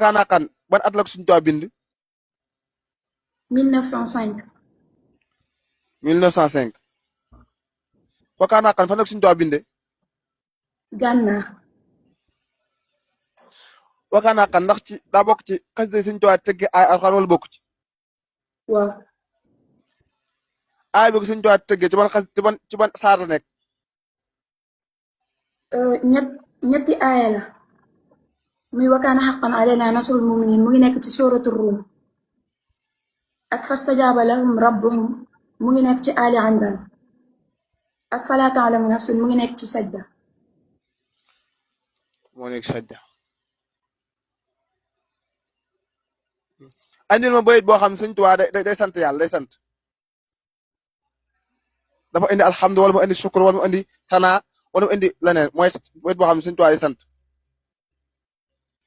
kaanaakan ban at la ko Sëñ Tuubaa bind 1905 1905 wa kaanaakan fan la ko Sëñ Tuubaa binde Gànnaar wa kaanaakan ndax ci daa bokk ci xasida Sëñ Tuubaa tëgg ay alxuraan wala bokk ci waaw aay bi ko Sëñ Tuubaa tëggee ci ban saar la nekk ñetti aaya la muy wakaana xaqan alayna nasrul muminin mu ngi nekk ci suratul rum ak fastajaaba lahum rabbuhum mu ngi nekk ci ali imran ak falaa ta'lamu nafsun mu ngi nekk ci sajda moo nekk sajda andil ma bayit boo xam Sëñ Tuubaa day sant yàlla day sant dafa indi alhamdu wala mu indi shukr wala mu indi sanaa wala mu indi leneen mooy bayit boo xam Sëñ Tuubaa day sant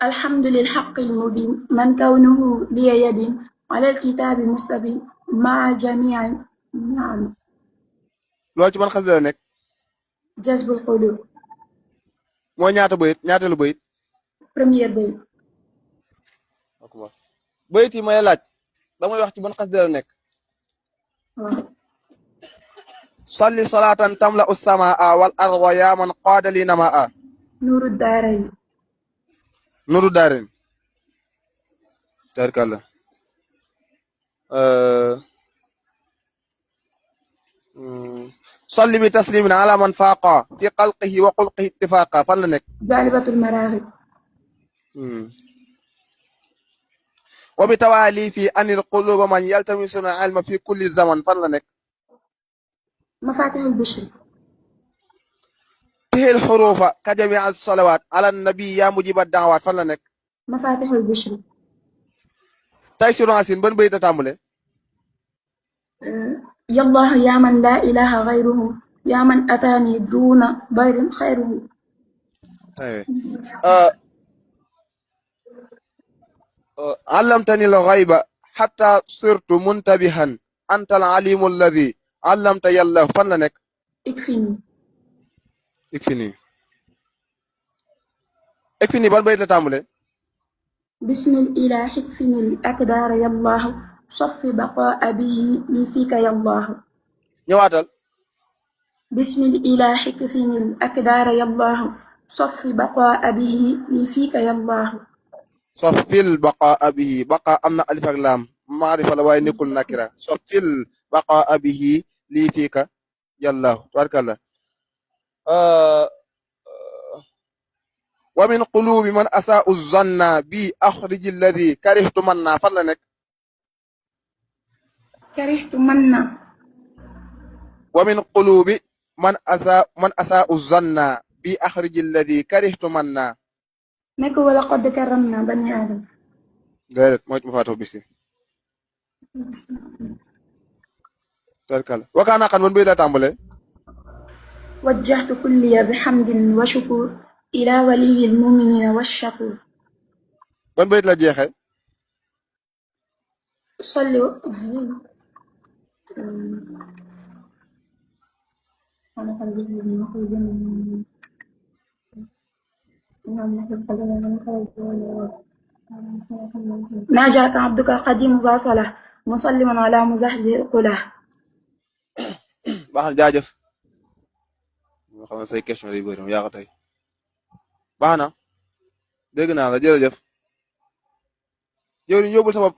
الحمد للحق المبين من كونه لي يبين على الكتاب مستبين مع جميع النعم loolu ci man xasida la nekk جذب القلوب mooy ñaateelu bayit premier bayit bayit yi may laaj damay wax ci ban xasida la nekk salli salaatan tamla us-samaa wal arda yaa man qaada li namaa نور الدارين nuru daarin tarkalla salli bi taslimin ala man faaqa fi xalqihi wa xulqihi ittifaaqa fan la nekk جالبة المراغب wa bi tawaali fi anil quluba man yaltamisuna ilma fi kulli zaman fan la nekk مفاتيح البشر tihil xurufa ka jamii as-salawaat ala nabi yaa mujiba daawaat fan la nekk مفاتيح البشر Taysiru Asin ban bayit a tàmbale يا الله يا من لا إله غيره يا من أتاني دون غير خيره علمتني الغيب حتى صرت منتبها أنت العليم الذي علمت يالله fan la nekk اكفني ikfini ban bayit la tàmbale بسم الإله اكفني الأقدار يا الله صف بقاء به لي فيك يا الله ñëwaatal بسم الإله اكفني الأقدار يا الله صف بقاء به لي فيك يا الله soffil baqaa bihi baqaa am na alif ak laam maarifa la waaye nekkul nakira soffil baqaa bihi lii fiika yàllaahu tabarkalla wa min qulubi man asaa'u zanna bi axriji alladi karihtu manna fan la nekk كرهت منا wa min qulubi man asaa'u zanna bi axriji alladi karihtu manna nekk ولقد كرمنا بني آدم déedéet mooy mu faatoo bisi tabarkalla wakaana kan ban bay la tàmbale وجهت كلي بحمد وشكر إلى ولي المؤمنين والشكور ban bayit la jeexe صلوا ناجاك عبدك القديم ذا صلاح مسلما على مزحزح قلاه baax na jaajëf moo xam ne say question day bëri yaa ko tey baax na dégg naa la jërëjëf jëwriñ yóbbul sama